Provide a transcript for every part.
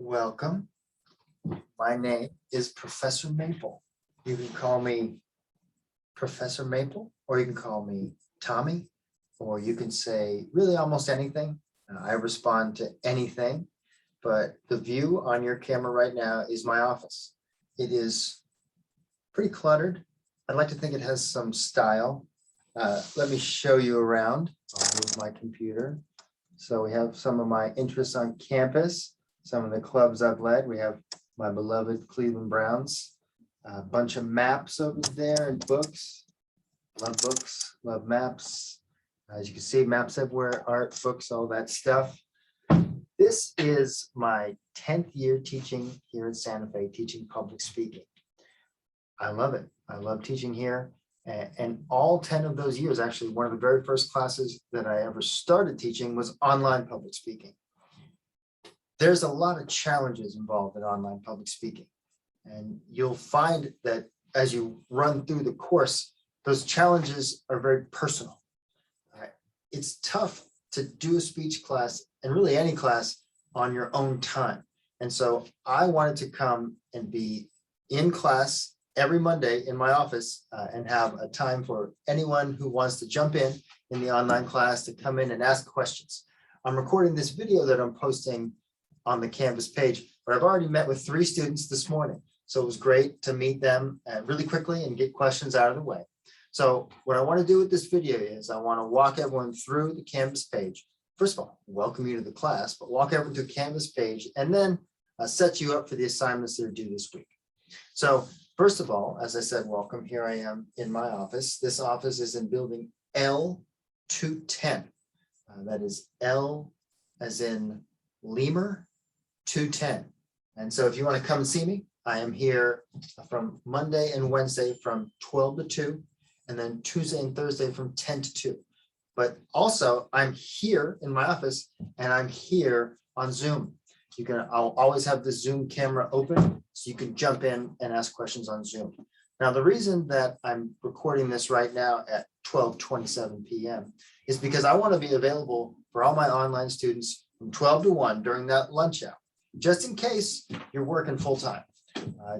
Welcome. My name is Professor Maple. You can call me Professor Maple, or you can call me Tommy, or you can say really almost anything. I respond to anything, but the view on your camera right now is my office. It is pretty cluttered. I'd like to think it has some style. Let me show you around. I'll move my computer. So we have some of my interests on campus, some of the clubs I've led. We have my beloved Cleveland Browns, a bunch of maps over there and books. Books, love maps. As you can see, maps everywhere, art, books, all that stuff. This is my 10th year teaching here at Santa Fe, teaching public speaking. I love it. I love teaching here. And all 10 of those years, actually, one of the very first classes that I ever started teaching was online public speaking. There's a lot of challenges involved in online public speaking. And you'll find that as you run through the course, those challenges are very personal. It's tough to do a speech class, and really any class, on your own time. And so I wanted to come and be in class every Monday in my office and have a time for anyone who wants to jump in the online class to come in and ask questions. I'm recording this video that I'm posting on the Canvas page, but I've already met with 3 students this morning. So it was great to meet them really quickly and get questions out of the way. So what I want to do with this video is I want to walk everyone through the Canvas page. First of all, welcome you to the class, but walk everyone to the Canvas page and then set you up for the assignments that are due this week. So first of all, as I said, welcome. Here I am in my office. This office is in building L210. That is L as in lemur 210. And so if you want to come and see me, I am here from Monday and Wednesday from 12 to 2, and then Tuesday and Thursday from 10 to 2. But also I'm here in my office and I'm here on Zoom. I'll always have the Zoom camera open so you can jump in and ask questions on Zoom. Now, the reason that I'm recording this right now at 12:27 p.m. is because I want to be available for all my online students from 12 to 1 during that lunch hour, just in case you're working full time.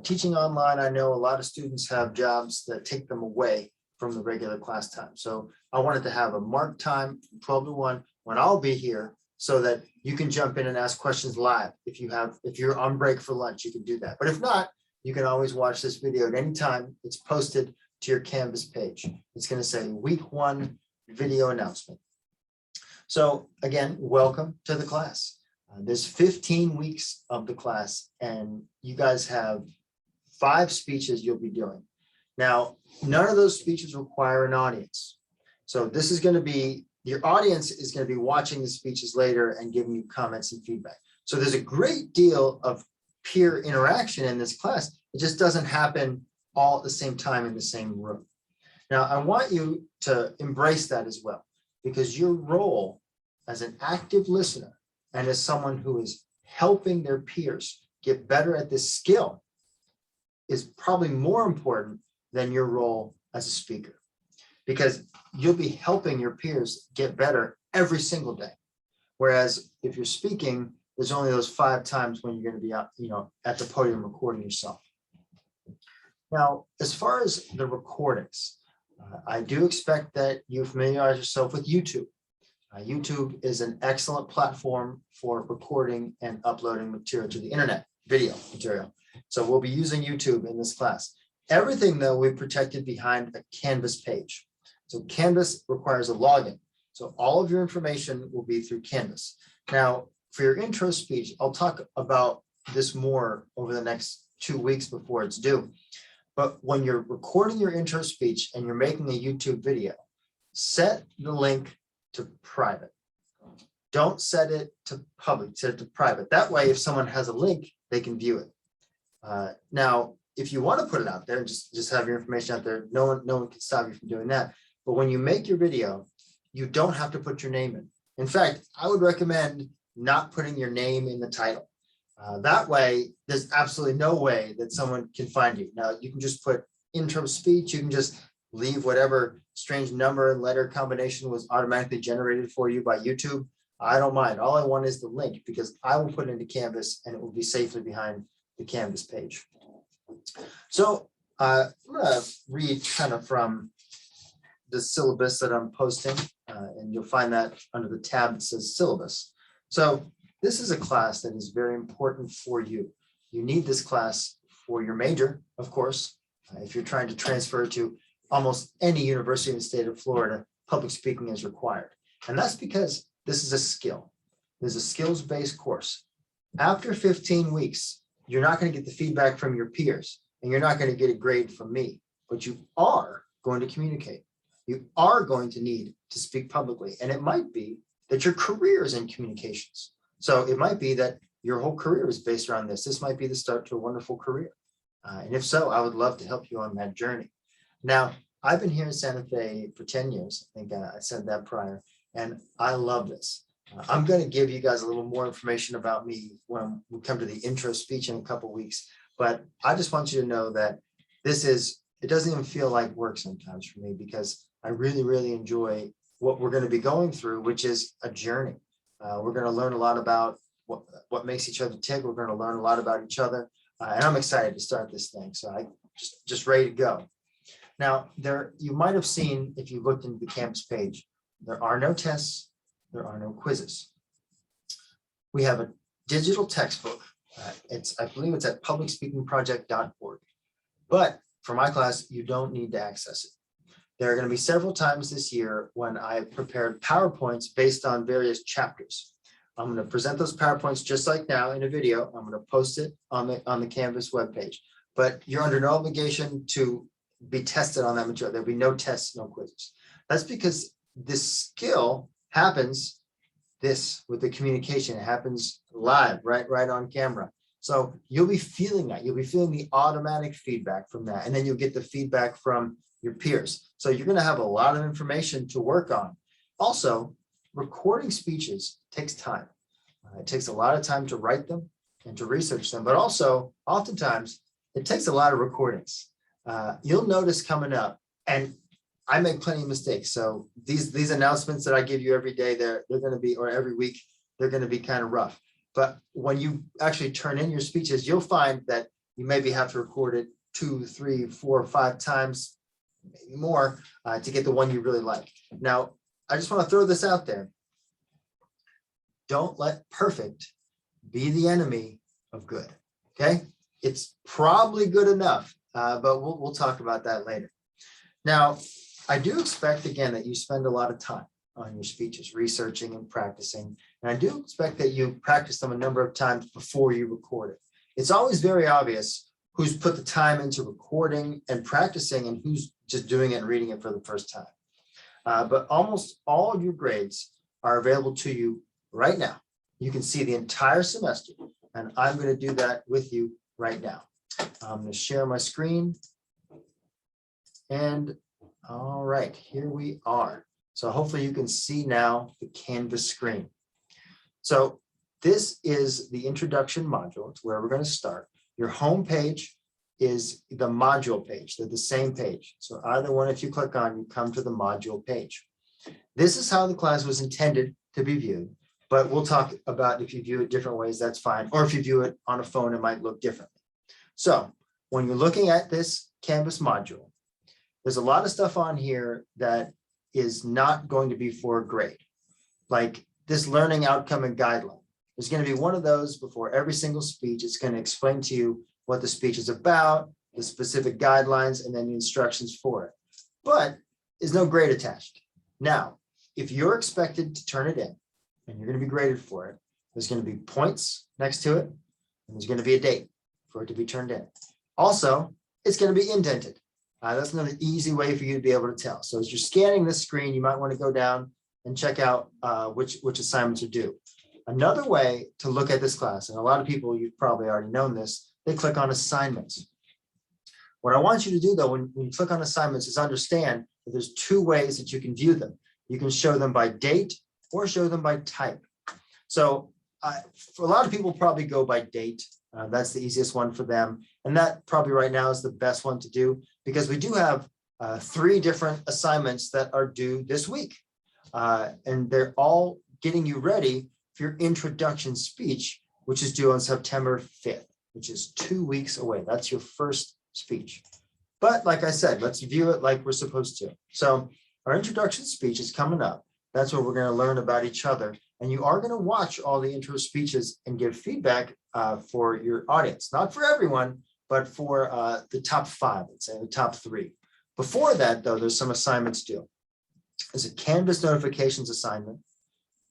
Teaching online, I know a lot of students have jobs that take them away from the regular class time. So I wanted to have a marked time from 12 to 1 when I'll be here so that you can jump in and ask questions live. If you're on break for lunch, you can do that. But if not, you can always watch this video at any time. It's posted to your Canvas page. It's going to say week 1 video announcement. So again, welcome to the class. There's 15 weeks of the class, and you guys have 5 speeches you'll be doing. Now, none of those speeches require an audience. So this is going to be, your audience is going to be watching the speeches later and giving you comments and feedback. So there's a great deal of peer interaction in this class. It just doesn't happen all at the same time in the same room. Now, I want you to embrace that as well, because your role as an active listener and as someone who is helping their peers get better at this skill is probably more important than your role as a speaker, because you'll be helping your peers get better every single day. Whereas if you're speaking, there's only those 5 times when you're going to be out, at the podium recording yourself. Now, as far as the recordings, I do expect that you familiarize yourself with YouTube. YouTube is an excellent platform for recording and uploading material to the internet, video material. So we'll be using YouTube in this class. Everything, though, we've protected behind a Canvas page. So Canvas requires a login. So all of your information will be through Canvas. Now, for your intro speech, I'll talk about this more over the next 2 weeks before it's due. But when you're recording your intro speech and you're making a YouTube video, set the link to private. Don't set it to public, set it to private. That way, if someone has a link, they can view it. Now, if you want to put it out there and just have your information out there, no one can stop you from doing that. But when you make your video, you don't have to put your name in. In fact, I would recommend not putting your name in the title. That way, there's absolutely no way that someone can find you. Now, you can just put intro speech. You can just leave whatever strange number and letter combination was automatically generated for you by YouTube. I don't mind. All I want is the link because I will put it into Canvas and it will be safely behind the Canvas page. So I'm going to read kind of from the syllabus that I'm posting, and you'll find that under the tab that says syllabus. So this is a class that is very important for you. You need this class for your major, of course. If you're trying to transfer to almost any university in the state of Florida, public speaking is required. And that's because this is a skill. This is a skills-based course. After 15 weeks, you're not going to get the feedback from your peers, and you're not going to get a grade from me, but you are going to communicate. You are going to need to speak publicly. And it might be that your career is in communications. So it might be that your whole career is based around this. This might be the start to a wonderful career. And if so, I would love to help you on that journey. Now, I've been here in Santa Fe for 10 years. I think I said that prior, and I love this. I'm going to give you guys a little more information about me when we come to the intro speech in a couple of weeks. But I just want you to know that it doesn't even feel like work sometimes for me because I really, really enjoy what we're going to be going through, which is a journey. We're going to learn a lot about what makes each other tick. We're going to learn a lot about each other. And I'm excited to start this thing. So I just ready to go. Now, you might have seen, if you looked into the campus page, there are no tests, there are no quizzes. We have a digital textbook. I believe it's at publicspeakingproject.org. But for my class, you don't need to access it. There are going to be several times this year when I prepared PowerPoints based on various chapters. I'm going to present those PowerPoints just like now in a video. I'm going to post it on the Canvas webpage. But you're under no obligation to be tested on that material. There'll be no tests, no quizzes. That's because this skill happens with the communication. It happens live, right on camera. So you'll be feeling that. You'll be feeling the automatic feedback from that. And then you'll get the feedback from your peers. So you're going to have a lot of information to work on. Also, recording speeches takes time. It takes a lot of time to write them and to research them, but also oftentimes it takes a lot of recordings. You'll notice coming up, and I make plenty of mistakes. So these announcements that I give you every day, they're going to be, or every week, they're going to be kind of rough. But when you actually turn in your speeches, you'll find that you maybe have to record it 2, 3, 4, 5 times, maybe more, to get the one you really like. Now, I just want to throw this out there. Don't let perfect be the enemy of good. Okay, it's probably good enough, but we'll talk about that later. Now, I do expect again that you spend a lot of time on your speeches, researching and practicing, and I do expect that you practice them a number of times before you record it. It's always very obvious who's put the time into recording and practicing and who's just doing it and reading it for the first time. But almost all of your grades are available to you right now. You can see the entire semester, and I'm going to do that with you right now. I'm going to share my screen. And all right, here we are. So hopefully you can see now the Canvas screen. So this is the introduction module. It's where we're going to start. Your home page is the module page. They're the same page. So either one, if you click on, you come to the module page. This is how the class was intended to be viewed, but we'll talk about if you view it different ways, that's fine. Or if you view it on a phone, it might look differently. So when you're looking at this Canvas module, there's a lot of stuff on here that is not going to be for a grade, like this learning outcome and guideline. There's going to be one of those before every single speech. It's going to explain to you what the speech is about, the specific guidelines, and then the instructions for it. But there's no grade attached. Now, if you're expected to turn it in and you're going to be graded for it, there's going to be points next to it, and there's going to be a date for it to be turned in. Also, it's going to be indented. That's another easy way for you to be able to tell. So as you're scanning this screen, you might want to go down and check out which assignments are due. Another way to look at this class, and a lot of people, you've probably already known this, they click on assignments. What I want you to do though, when you click on assignments, is understand that there's 2 ways that you can view them. You can show them by date or show them by type. So for a lot of people probably go by date. That's the easiest one for them. And that probably right now is the best one to do because we do have 3 different assignments that are due this week. And they're all getting you ready for your introduction speech, which is due on September 5th, which is 2 weeks away. That's your first speech. But like I said, let's view it like we're supposed to. So our introduction speech is coming up. That's where we're going to learn about each other. And you are going to watch all the intro speeches and give feedback for your audience, not for everyone, but for the top 5, let's say the top 3. Before that, though, there's some assignments due. There's a Canvas notifications assignment,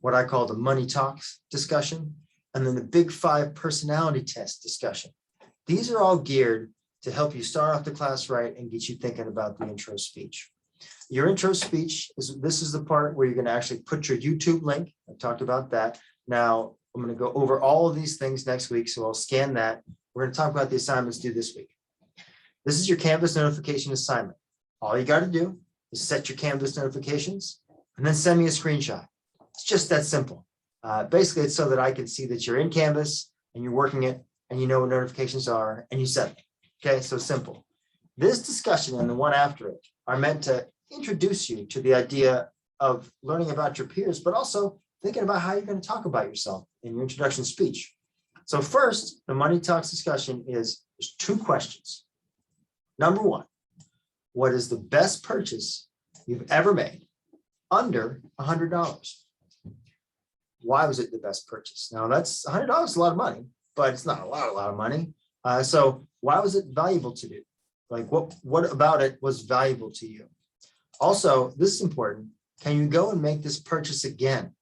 what I call the money talks discussion, and then the Big 5 personality test discussion. These are all geared to help you start off the class right and get you thinking about the intro speech. Your intro speech this is the part where you're going to actually put your YouTube link. I talked about that. Now I'm going to go over all of these things next week, so I'll scan that. We're going to talk about the assignments due this week. This is your Canvas notification assignment. All you got to do is set your Canvas notifications and then send me a screenshot. It's just that simple. Basically, it's so that I can see that you're in Canvas and you're working it and you know what notifications are and you set them. Okay, so simple. This discussion and the one after it are meant to introduce you to the idea of learning about your peers, but also thinking about how you're going to talk about yourself in your introduction speech. So first, the money talks discussion there's 2 questions. Number 1, what is the best purchase you've ever made under $100? Why was it the best purchase? Now that's $100 is a lot of money, but it's not a lot of money. So why was it valuable to you? Like what about it was valuable to you? Also, this is important. Can you go and make this purchase again?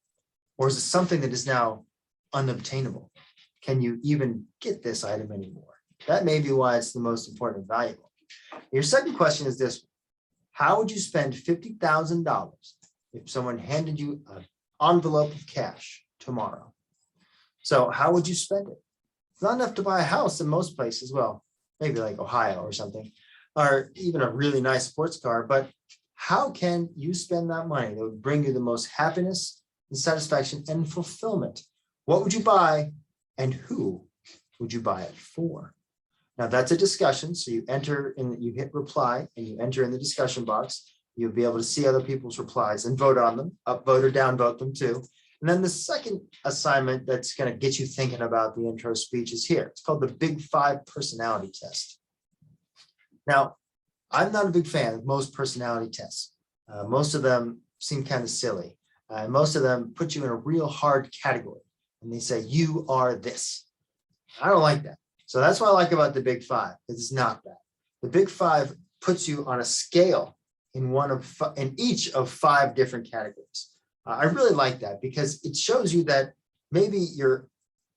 Or is it something that is now unobtainable? Can you even get this item anymore? That may be why it's the most important and valuable. Your second question is this: how would you spend $50,000 if someone handed you an envelope of cash tomorrow? So how would you spend it? It's not enough to buy a house in most places. Well, maybe like Ohio or something, or even a really nice sports car. But how can you spend that money that would bring you the most happiness and satisfaction and fulfillment? What would you buy and who would you buy it for? Now that's a discussion. So you enter and you hit reply and you enter in the discussion box. You'll be able to see other people's replies and vote on them, upvote or downvote them too. And then the second assignment that's going to get you thinking about the intro speech is here. It's called the Big 5 personality test. Now, I'm not a big fan of most personality tests. Most of them seem kind of silly. Most of them put you in a real hard category and they say, you are this. I don't like that. So that's what I like about the Big 5, because it's not that. The Big 5 puts you on a scale in each of 5 different categories. I really like that because it shows you that maybe you're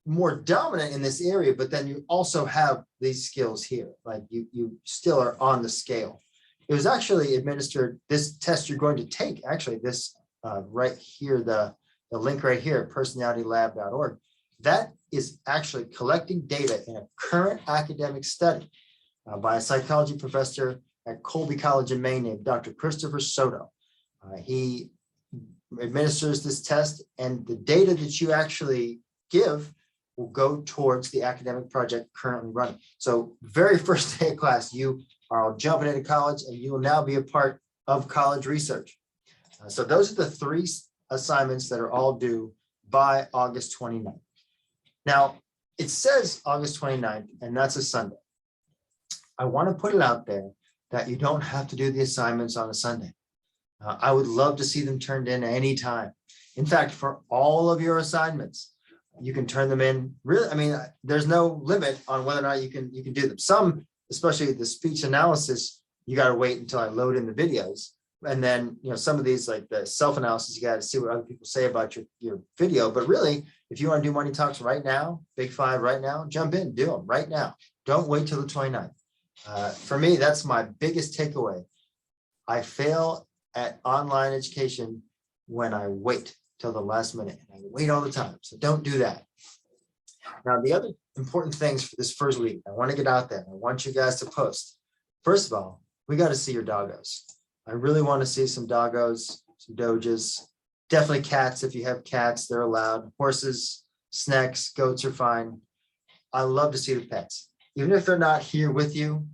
more dominant in this area, but then you also have these skills here. Like you still are on the scale. It was actually administered, this test you're going to take, actually this right here, the link right here, personalitylab.org. That is actually collecting data in a current academic study by a psychology professor at Colby College in Maine named Dr. Christopher Soto. He administers this test, and the data that you actually give will go towards the academic project currently running. So very first day of class, you are all jumping into college and you will now be a part of college research. So those are the 3 assignments that are all due by August 29th. Now, it says August 29th, and that's a Sunday. I want to put it out there that you don't have to do the assignments on a Sunday. I would love to see them turned in anytime. In fact, for all of your assignments, you can turn them in. Really, I mean, there's no limit on whether or not you can do them. Some, especially the speech analysis, you got to wait until I load in the videos. And then, some of these, like the self-analysis, you got to see what other people say about your video. But really, if you want to do money talks right now, Big 5 right now, jump in, do them right now. Don't wait till the 29th. For me, that's my biggest takeaway. I fail at online education when I wait till the last minute. I wait all the time. So don't do that. Now, the other important things for this first week, I want to get out there. I want you guys to post. First of all, we got to see your doggos. I really want to see some doggos, some doges, definitely cats. If you have cats, they're allowed. Horses, snakes, goats are fine. I love to see the pets. Even if they're not here with you,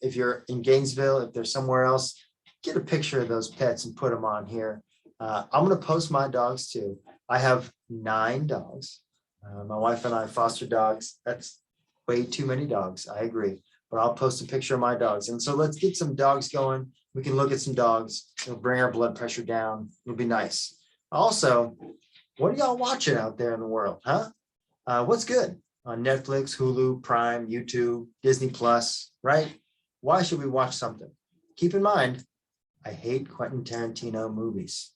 if you're in Gainesville, if they're somewhere else, get a picture of those pets and put them on here. I'm going to post my dogs too. I have 9 dogs. My wife and I foster dogs. That's way too many dogs. I agree. But I'll post a picture of my dogs. And so let's get some dogs going. We can look at some dogs. It'll bring our blood pressure down. It'll be nice. Also, what are y'all watching out there in the world, huh? What's good on Netflix, Hulu, Prime, YouTube, Disney Plus, right? Why should we watch something? Keep in mind, I hate Quentin Tarantino movies.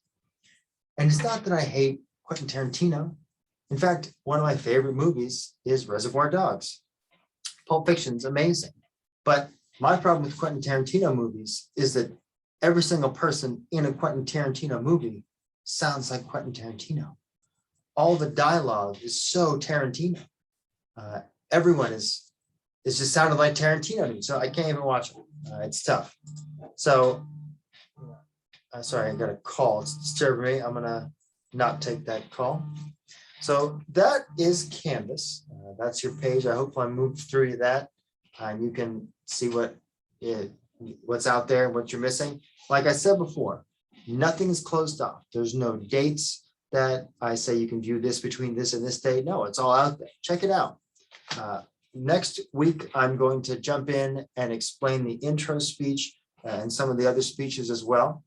And it's not that I hate Quentin Tarantino. In fact, one of my favorite movies is Reservoir Dogs. Pulp Fiction's amazing. But my problem with Quentin Tarantino movies is that every single person in a Quentin Tarantino movie sounds like Quentin Tarantino. All the dialogue is so Tarantino. Everyone is just sounded like Tarantino to me, so I can't even watch it. It's tough. So, sorry, I got a call. It's disturbing me. I'm gonna not take that call. So that is Canvas. That's your page. I hope I moved through that, and you can see what's out there, what you're missing. Like I said before, nothing is closed off. There's no dates that I say you can view this between this and this date. No, it's all out there. Check it out. Next week, I'm going to jump in and explain the intro speech and some of the other speeches as well.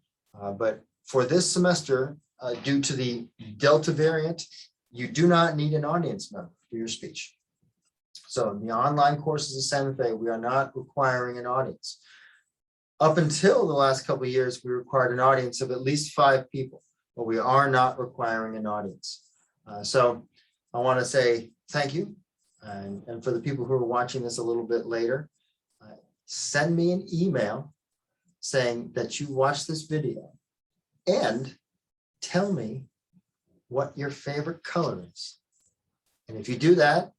But for this semester, due to the Delta variant, you do not need an audience member for your speech. So in the online courses of Santa Fe, we are not requiring an audience. Up until the last couple of years, we required an audience of at least 5 people, but we are not requiring an audience. So I want to say thank you. And for the people who are watching this a little bit later, send me an email saying that you watched this video and tell me what your favorite color is. And if you do that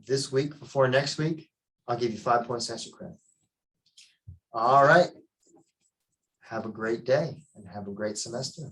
this week before next week, I'll give you 5 points extra credit. All right. Have a great day and have a great semester.